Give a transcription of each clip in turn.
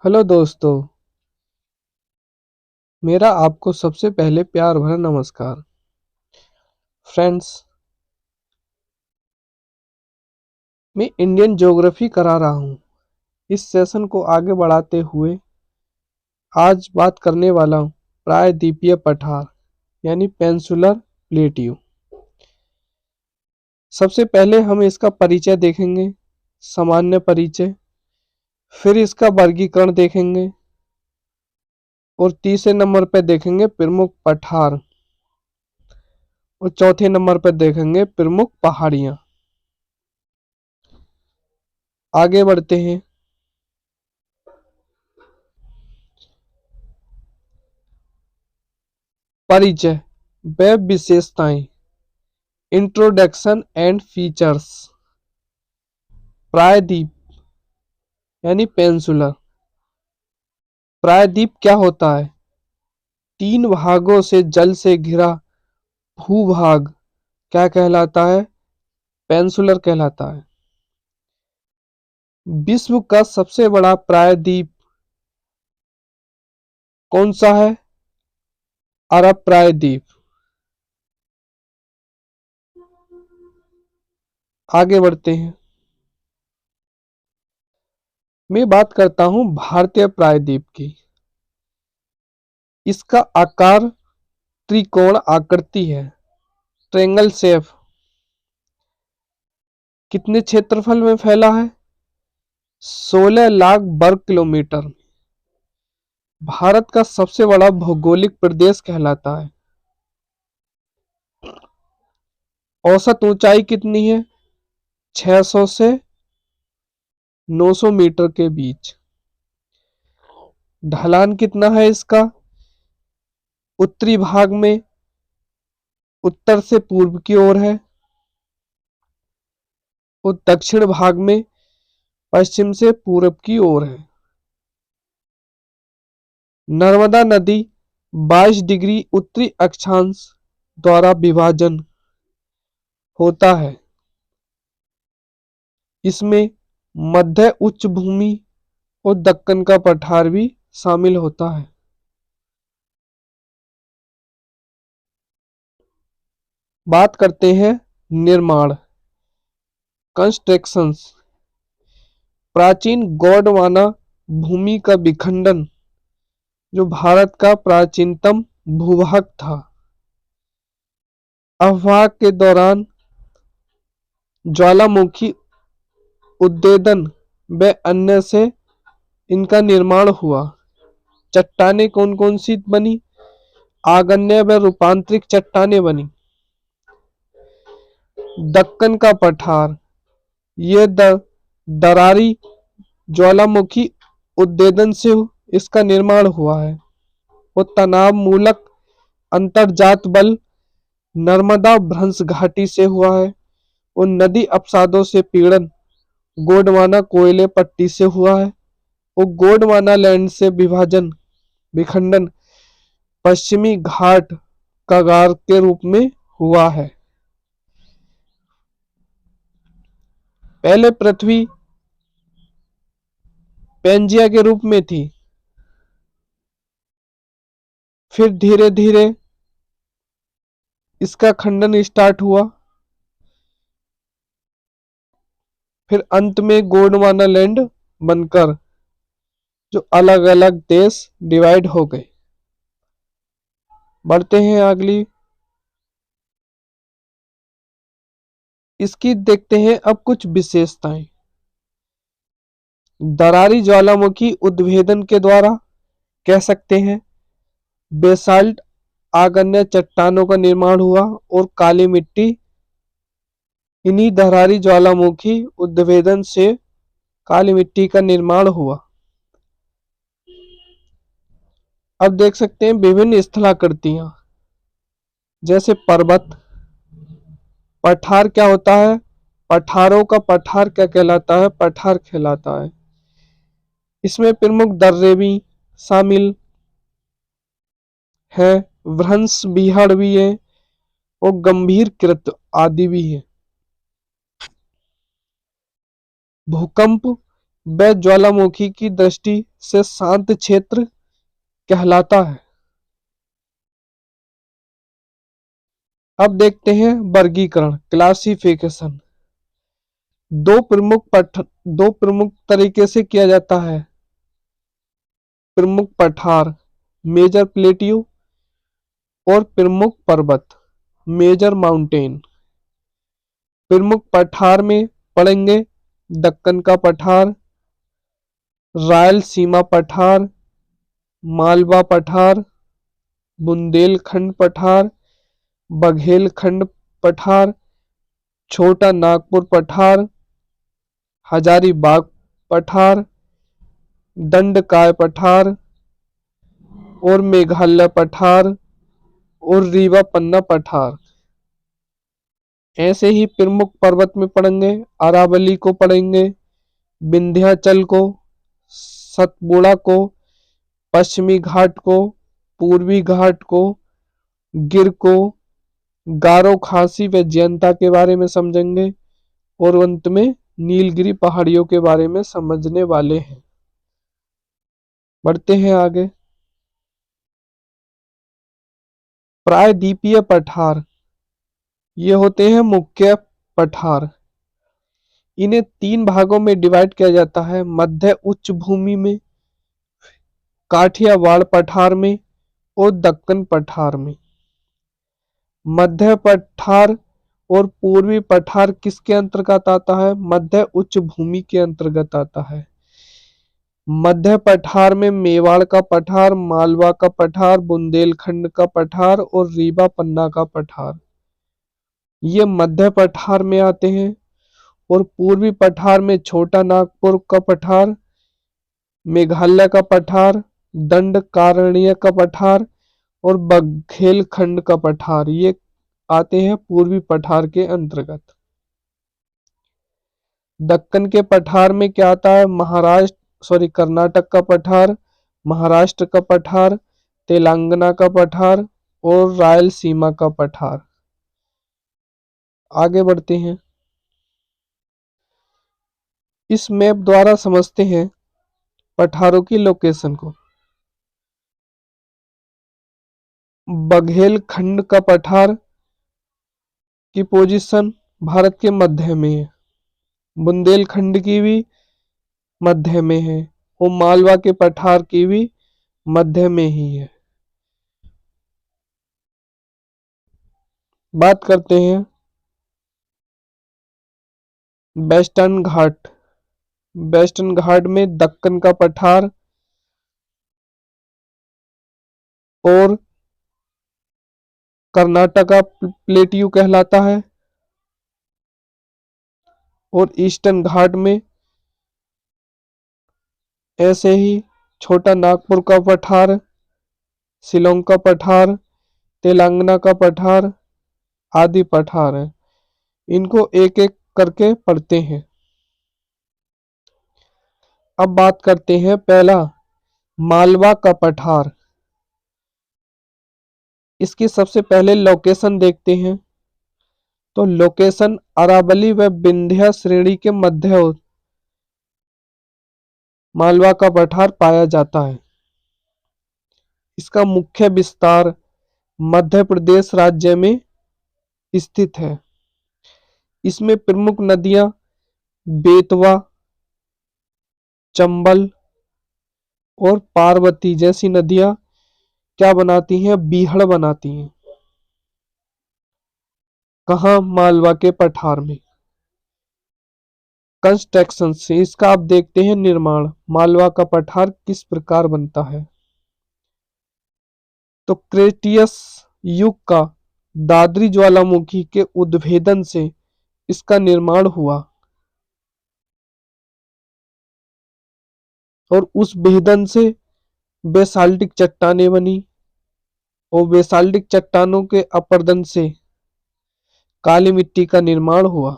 Hello दोस्तों। मेरा आपको सबसे पहले प्यार भरा नमस्कार। फ्रेंड्स, मैं इंडियन ज्योग्राफी करा रहा हूँ। इस सेशन को आगे बढ़ाते हुए आज बात करने वाला हूँ प्रायद्वीपीय पठार यानी पेंसुलर प्लेट्यू। सबसे पहले हम इसका परिचय देखेंगे, सामान्य परिचय। फिर इसका वर्गीकरण देखेंगे और तीसरे नंबर पर देखेंगे प्रमुख पठार और चौथे नंबर पर देखेंगे प्रमुख पहाड़ियाँ। आगे बढ़ते हैं। परिचय व विशेषताएं। Introduction and features. प्रायद्वीप यानी पेंसुलर। प्रायद्वीप क्या होता है? तीन भागों से जल से घिरा भूभाग क्या कहलाता है? पेंसुलर कहलाता है। विश्व का सबसे बड़ा प्रायद्वीप कौन सा है? अरब प्रायद्वीप। आगे बढ़ते हैं। मैं बात करता हूं भारतीय प्रायद्वीप की। इसका आकार त्रिकोण आकृति है, ट्रेंगल शेप। कितने क्षेत्रफल में फैला है? 16 लाख वर्ग किलोमीटर। भारत का सबसे बड़ा भौगोलिक प्रदेश कहलाता है। औसत ऊंचाई कितनी है? 600 से 900 मीटर के बीच। ढलान कितना है इसका? उत्तरी भाग में उत्तर से पूर्व की ओर है और दक्षिण भाग में पश्चिम से पूरब की ओर है। नर्मदा नदी 22 डिग्री उत्तरी अक्षांश द्वारा विभाजन होता है। इसमें मध्य उच्च भूमि और दक्कन का पठार भी शामिल होता है। बात करते हैं निर्माण, कंस्ट्रक्शंस। प्राचीन गोंडवाना भूमि का विखंडन जो भारत का प्राचीनतम भूभाग था। अववाह के दौरान ज्वालामुखी उद्भेदन व अन्य से इनका निर्माण हुआ। चट्टानें कौन कौन सी बनी? आग्नेय व रूपांतरित चट्टानें बनी। दक्कन का पठार ये दरारी ज्वालामुखी उद्भेदन से इसका निर्माण हुआ है। वो तनाव मूलक अंतर्जात बल नर्मदा भ्रंश घाटी से हुआ है। और नदी अपसादों से पीड़न गोंडवाना कोयले पट्टी से हुआ है। और गोंडवाना लैंड से विखंडन पश्चिमी घाट कगार के रूप में हुआ है। पहले पृथ्वी पेंजिया के रूप में थी, फिर धीरे धीरे इसका खंडन स्टार्ट हुआ, फिर अंत में गोंडवाना लैंड बनकर जो अलग अलग देश डिवाइड हो गए। बढ़ते हैं अगली। इसकी देखते हैं अब कुछ विशेषताएं। दरारी ज्वालामुखी उद्भेदन के द्वारा कह सकते हैं बेसाल्ट आग्नेय चट्टानों का निर्माण हुआ और काली मिट्टी इन्हीं दरारी ज्वालामुखी उद्भेदन से काली मिट्टी का निर्माण हुआ। अब देख सकते हैं विभिन्न स्थलाकृतियां जैसे पर्वत। पठार क्या होता है? पठारों का पठार क्या कहलाता है? पठार कहलाता है। इसमें प्रमुख दर्रे भी शामिल है, भ्रंश विहड़ भी है और गंभीर कृत आदि भी है। भूकंप व ज्वालामुखी की दृष्टि से शांत क्षेत्र कहलाता है। अब देखते हैं वर्गीकरण, क्लासिफिकेशन। दो प्रमुख तरीके से किया जाता है। प्रमुख पठार, मेजर प्लेट्यू, और प्रमुख पर्वत, मेजर माउंटेन। प्रमुख पठार में पड़ेंगे दक्कन का पठार, रायलसीमा पठार, मालवा पठार, बुंदेलखंड पठार, बघेलखंड पठार, छोटा नागपुर पठार, हजारीबाग पठार, दंडकार पठार, और मेघालय पठार, और रीवा पन्ना पठार। ऐसे ही प्रमुख पर्वत में पढ़ेंगे अरावली को, पढ़ेंगे विंध्याचल को, सतपुड़ा को, पश्चिमी घाट को, पूर्वी घाट को, गिर को, गारो खासी व जयंता के बारे में समझेंगे, और अंत में नीलगिरी पहाड़ियों के बारे में समझने वाले हैं। बढ़ते हैं आगे। प्रायद्वीपीय पठार, ये होते हैं मुख्य पठार। इन्हें 3 भागों में डिवाइड किया जाता है, मध्य उच्च भूमि में, काठियावाड़ पठार में, और दक्कन पठार में। मध्य पठार और पूर्वी पठार किसके अंतर्गत आता है? मध्य उच्च भूमि के अंतर्गत आता है। मध्य पठार में मेवाड़ का पठार, मालवा का पठार, बुंदेलखंड का पठार, और रीवा पन्ना का पठार, ये मध्य पठार में आते हैं। और पूर्वी पठार में छोटा नागपुर का पठार, मेघालय का पठार, दंडकारण्य का पठार, और बघेलखंड का पठार, ये आते हैं पूर्वी पठार के अंतर्गत। दक्कन के पठार में क्या आता है? कर्नाटक का पठार, महाराष्ट्र का पठार, तेलंगाना का पठार, और रायलसीमा का पठार। आगे बढ़ते हैं। इस मैप द्वारा समझते हैं पठारों की लोकेशन को। बघेलखंड का पठार की पोजीशन भारत के मध्य में है, बुंदेलखंड की भी मध्य में है, और मालवा के पठार की भी मध्य में ही है। बात करते हैं वेस्टर्न घाट। वेस्टर्न घाट में दक्कन का पठार और कर्नाटका प्लेट्यू कहलाता है। और ईस्टर्न घाट में ऐसे ही छोटा नागपुर का पठार, शिलोंग का पठार, तेलंगाना का पठार आदि पठार है। इनको एक एक करके पढ़ते हैं। अब बात करते हैं पहला मालवा का पठार। इसकी सबसे पहले लोकेशन देखते हैं। तो लोकेशन अरावली व विंध्य श्रेणी के मध्य मालवा का पठार पाया जाता है। इसका मुख्य विस्तार मध्य प्रदेश राज्य में स्थित है। इसमें प्रमुख नदियां बेतवा, चंबल और पार्वती जैसी नदियां क्या बनाती हैं? बीहड़ बनाती हैं। कहाँ? मालवा के पठार में। कंस्ट्रक्शन से इसका आप देखते हैं निर्माण, मालवा का पठार किस प्रकार बनता है। तो क्रेटियस युग का दादरी ज्वालामुखी के उद्भेदन से इसका निर्माण हुआ, और उस भेदन से बेसाल्टिक चट्टानें बनी, और बेसाल्टिक चट्टानों के अपर्दन से काली मिट्टी का निर्माण हुआ।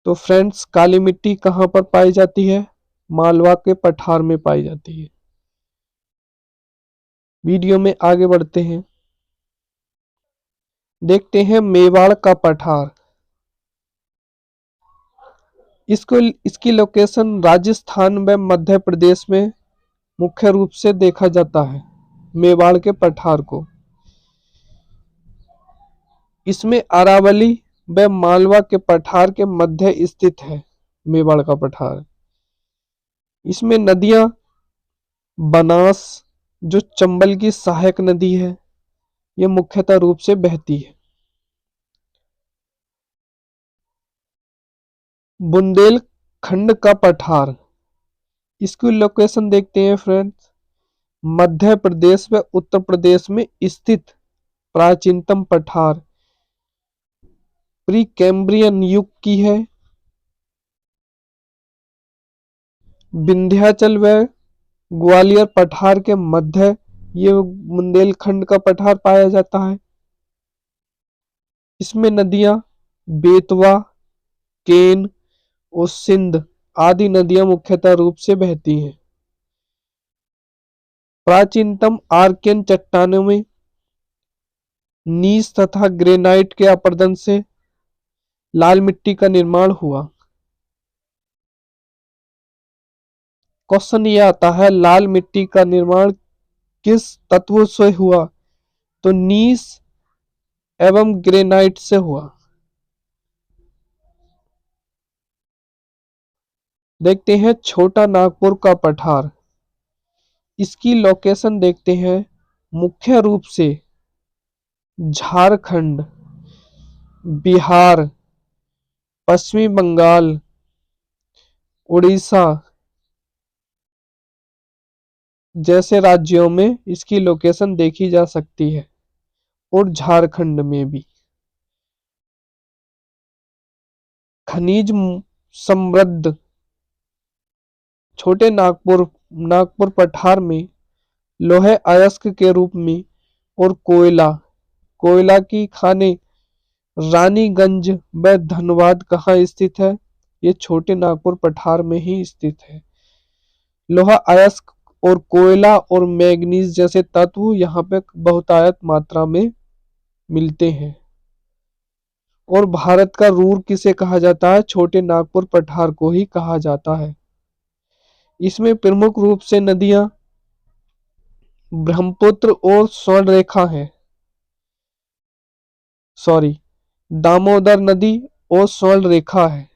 तो फ्रेंड्स, काली मिट्टी कहां पर पाई जाती है? मालवा के पठार में पाई जाती है। वीडियो में आगे बढ़ते हैं। देखते हैं मेवाड़ का पठार। इसको इसकी लोकेशन राजस्थान व मध्य प्रदेश में मुख्य रूप से देखा जाता है, मेवाड़ के पठार को। इसमें अरावली व मालवा के पठार के मध्य स्थित है मेवाड़ का पठार। इसमें नदियां बनास, जो चंबल की सहायक नदी है, यह मुख्यतः रूप से बहती है। बुंदेलखंड का पठार, इसकी लोकेशन देखते हैं फ्रेंड्स। मध्य प्रदेश व उत्तर प्रदेश में स्थित प्राचीनतम पठार प्री कैम्ब्रियन युग की है। विंध्याचल व ग्वालियर पठार के मध्य ये बुंदेलखंड का पठार पाया जाता है। इसमें नदियां बेतवा, केन और सिंध आदि नदियां मुख्यतः रूप से बहती हैं। प्राचीनतम आर्कियन चट्टानों में नीस तथा ग्रेनाइट के अपरदन से लाल मिट्टी का निर्माण हुआ। क्वेश्चन ये आता है, लाल मिट्टी का निर्माण किस तत्व से हुआ? तो नीस एवं ग्रेनाइट से हुआ। देखते हैं छोटा नागपुर का पठार, इसकी लोकेशन देखते हैं। मुख्य रूप से झारखंड, बिहार, पश्चिमी बंगाल, उड़ीसा जैसे राज्यों में इसकी लोकेशन देखी जा सकती है और झारखंड में भी। खनिज समृद्ध छोटे नागपुर पठार में लोहे अयस्क के रूप में और कोयला की खाने रानीगंज व धनबाद कहाँ स्थित है? ये छोटे नागपुर पठार में ही स्थित है। लोहा अयस्क और कोयला और मैग्नीज जैसे तत्व यहाँ पे बहुतायत मात्रा में मिलते हैं। और भारत का रूर किसे कहा जाता है? छोटे नागपुर पठार को ही कहा जाता है। इसमें प्रमुख रूप से नदियां ब्रह्मपुत्र और स्वर्णरेखा है, दामोदर नदी और स्वर्णरेखा है।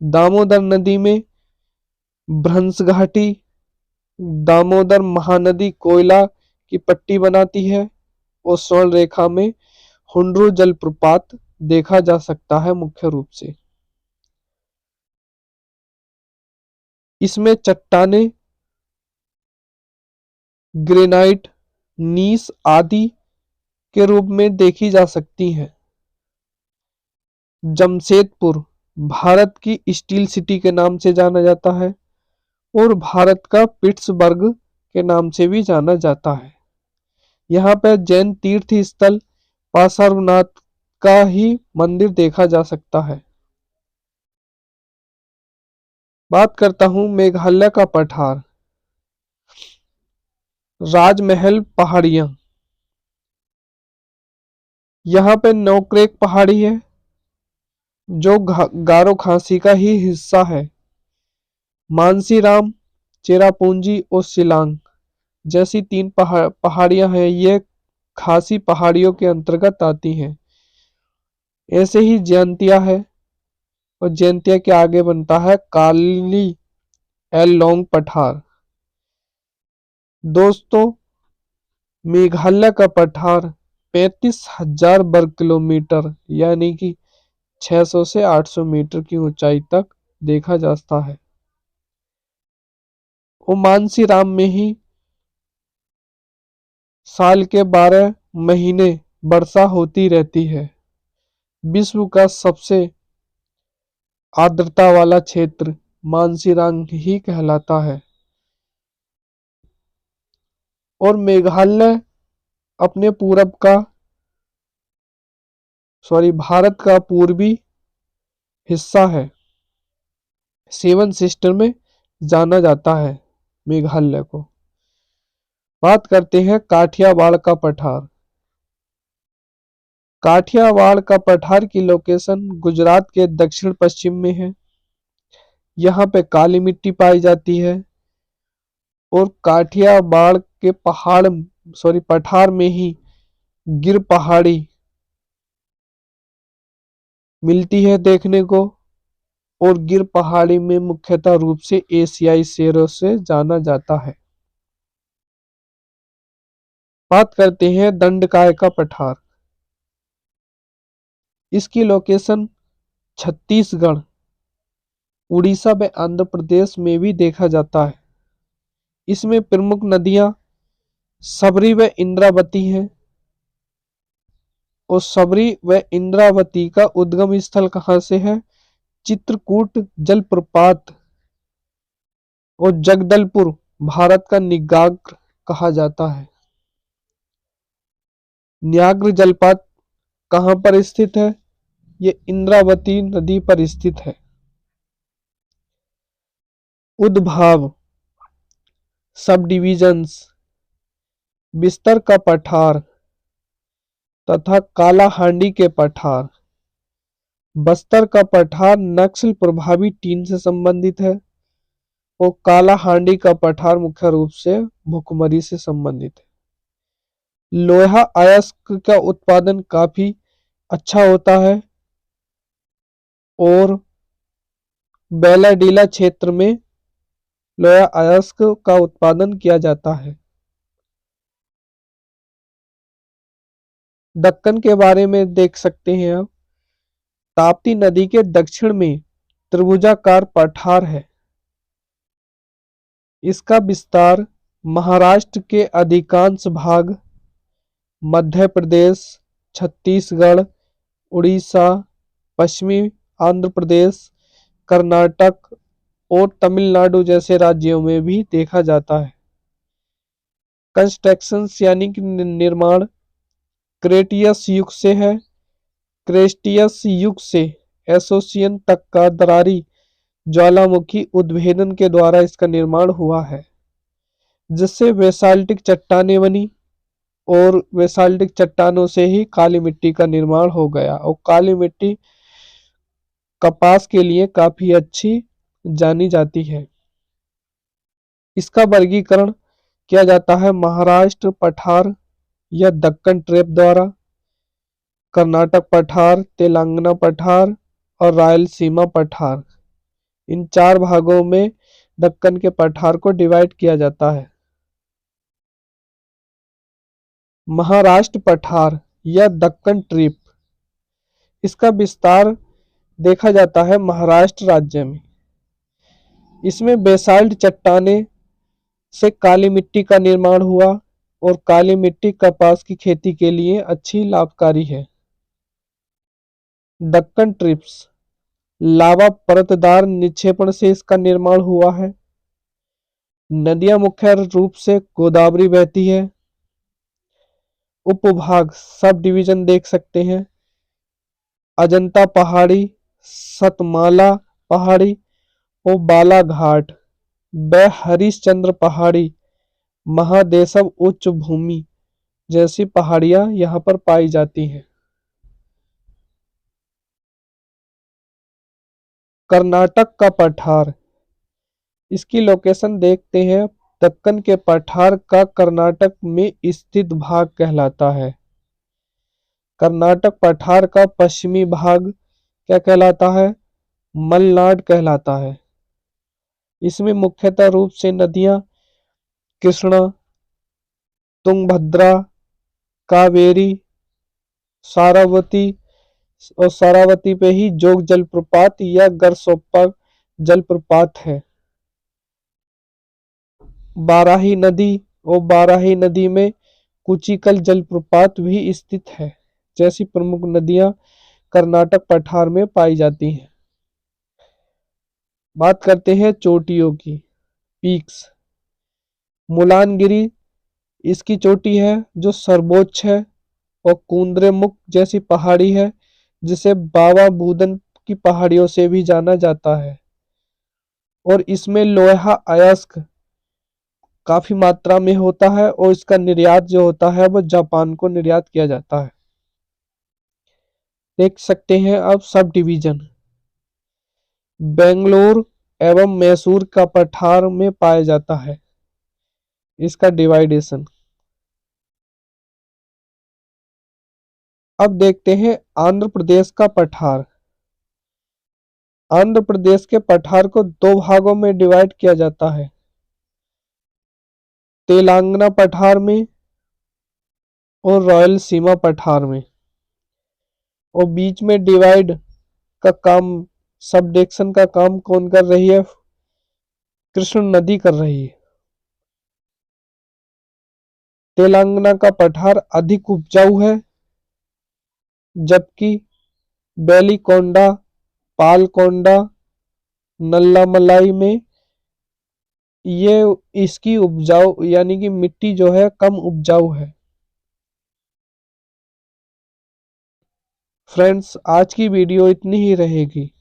दामोदर नदी में भ्रंश घाटी, दामोदर महानदी कोयला की पट्टी बनाती है और स्वर्णरेखा में हुंड्रू जलप्रपात देखा जा सकता है मुख्य रूप से। इसमें चट्टानें ग्रेनाइट, नीस आदि के रूप में देखी जा सकती हैं। जमशेदपुर भारत की स्टील सिटी के नाम से जाना जाता है और भारत का पिट्सबर्ग के नाम से भी जाना जाता है। यहाँ पर जैन तीर्थ स्थल पार्श्वनाथ का ही मंदिर देखा जा सकता है। बात करता हूं मेघालय का पठार, राजमहल पहाड़ियां। यहाँ पे नोक्रेक पहाड़ी है जो गारो खासी का ही हिस्सा है। मानसीराम, चेरापूंजी और शिलांग जैसी 3 पहाड़ियां हैं, ये खासी पहाड़ियों के अंतर्गत आती हैं। ऐसे ही जयंतिया है और जयंतिया के आगे बनता है काली एलोंग पठार। दोस्तों, मेघालय का पठार 35,000 वर्ग किलोमीटर यानी कि 600 से 800 मीटर की ऊंचाई तक देखा जाता है। और मानसीराम में ही साल के 12 महीने वर्षा होती रहती है। विश्व का सबसे आर्द्रता वाला क्षेत्र मानसीराम ही कहलाता है। और मेघालय अपने भारत का पूर्वी हिस्सा है। 7 सिस्टर में जाना जाता है मेघालय को। बात करते हैं काठियावाड़ का पठार। काठियावाड़ का पठार की लोकेशन गुजरात के दक्षिण पश्चिम में है। यहाँ पे काली मिट्टी पाई जाती है। और काठियावाड़ के पठार में ही गिर पहाड़ी मिलती है देखने को। और गिर पहाड़ी में मुख्यतः रूप से एशियाई शेरों से जाना जाता है। बात करते हैं दंडकाय का पठार। इसकी लोकेशन छत्तीसगढ़, उड़ीसा व आंध्र प्रदेश में भी देखा जाता है। इसमें प्रमुख नदियां सबरी व इंद्रावती हैं। और सबरी व इंद्रावती का उद्गम स्थल कहाँ से है? चित्रकूट जलप्रपात और जगदलपुर भारत का निगाग्र कहा जाता है। न्याग्र जलपात कहाँ पर स्थित है? ये इंद्रावती नदी पर स्थित है। उद्भाव, सब डिविजन्स, बिस्तर का पठार तथा कालाहांडी के पठार। बस्तर का पठार नक्सल प्रभावी टीन से संबंधित है। और कालाहांडी का पठार मुख्य रूप से भुखमरी से संबंधित है। लोहा अयस्क का उत्पादन काफी अच्छा होता है। और बेलाडीला क्षेत्र में लोहा अयस्क का उत्पादन किया जाता है। दक्कन के बारे में देख सकते हैं आप। ताप्ती नदी के दक्षिण में त्रिभुजाकार पठार है। इसका विस्तार महाराष्ट्र के अधिकांश भाग, मध्य प्रदेश, छत्तीसगढ़, उड़ीसा, पश्चिमी आंध्र प्रदेश, कर्नाटक और तमिलनाडु जैसे राज्यों में भी देखा जाता है। कंस्ट्रक्शन यानी कि निर्माण क्रेटियस युग से है। क्रेटियस युग से एसोसियन तक का दरारी ज्वालामुखी उद्भेदन के द्वारा इसका निर्माण हुआ है, जिससे बेसाल्टिक चट्टानें बनी। और बेसाल्टिक चट्टानों से ही काली मिट्टी का निर्माण हो गया। और काली मिट्टी कपास के लिए काफी अच्छी जानी जाती है। इसका वर्गीकरण किया जाता है महाराष्ट्र पठार या दक्कन ट्रेप द्वारा, कर्नाटक पठार, तेलंगाना पठार और रायलसीमा पठार। इन 4 भागों में दक्कन के पठार को डिवाइड किया जाता है। महाराष्ट्र पठार या दक्कन ट्रिप, इसका विस्तार देखा जाता है महाराष्ट्र राज्य में। इसमें बेसाल्ट चट्टानें से काली मिट्टी का निर्माण हुआ। और काली मिट्टी कपास की खेती के लिए अच्छी लाभकारी है। दक्कन ट्रिप्स लावा परतदार निक्षेपण से इसका निर्माण हुआ है। नदियां मुख्य रूप से गोदावरी बहती है। उपभाग सब डिवीजन देख सकते हैं। अजंता पहाड़ी, सतमाला पहाड़ी और बालाघाट व हरिश्चंद्र पहाड़ी, महादेशव उच्च भूमि जैसी पहाड़ियां यहाँ पर पाई जाती हैं। कर्नाटक का पठार, इसकी लोकेशन देखते हैं। दक्कन के पठार का कर्नाटक में स्थित भाग कहलाता है। कर्नाटक पठार का पश्चिमी भाग क्या कहलाता है? मलनाड कहलाता है। इसमें मुख्यतः रूप से नदियां कृष्णा, तुंगभद्रा, कावेरी, सारावती और सारावती पे ही जोग जलप्रपात या गरसोप्पा जलप्रपात है। बाराही नदी और बाराही नदी में कुचिकल जलप्रपात भी स्थित है। जैसी प्रमुख नदियां कर्नाटक पठार में पाई जाती हैं। बात करते हैं चोटियों की, पीक्स। मुलानगिरी इसकी चोटी है जो सर्वोच्च है। और कुद्रेमुख जैसी पहाड़ी है जिसे बाबा बुदन की पहाड़ियों से भी जाना जाता है। और इसमें लोहा अयस्क काफी मात्रा में होता है। और इसका निर्यात जो होता है वो जापान को निर्यात किया जाता है। देख सकते हैं अब सब डिवीजन। बेंगलोर एवं मैसूर का पठार में पाया जाता है। इसका डिवाइडेशन। अब देखते हैं आंध्र प्रदेश का पठार। आंध्र प्रदेश के पठार को दो भागों में डिवाइड किया जाता है, तेलंगाना पठार में और रायलसीमा पठार में। और बीच में डिवाइड का काम, सबडिविजन का काम कौन कर रही है? कृष्ण नदी कर रही है। तेलंगाना का पठार अधिक उपजाऊ है, जबकि बेलिकोंडा, पालकोंडा, नल्लामलाई में ये इसकी उपजाऊ यानी कि मिट्टी जो है कम उपजाऊ है। फ्रेंड्स, आज की वीडियो इतनी ही रहेगी।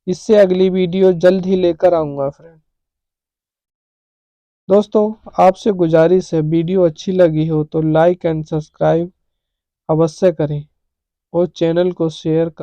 इससे अगली वीडियो जल्द ही लेकर आऊंगा। फ्रेंड दोस्तों, आपसे गुजारिश है, वीडियो अच्छी लगी हो तो लाइक एंड सब्सक्राइब अवश्य करें और चैनल को शेयर करें।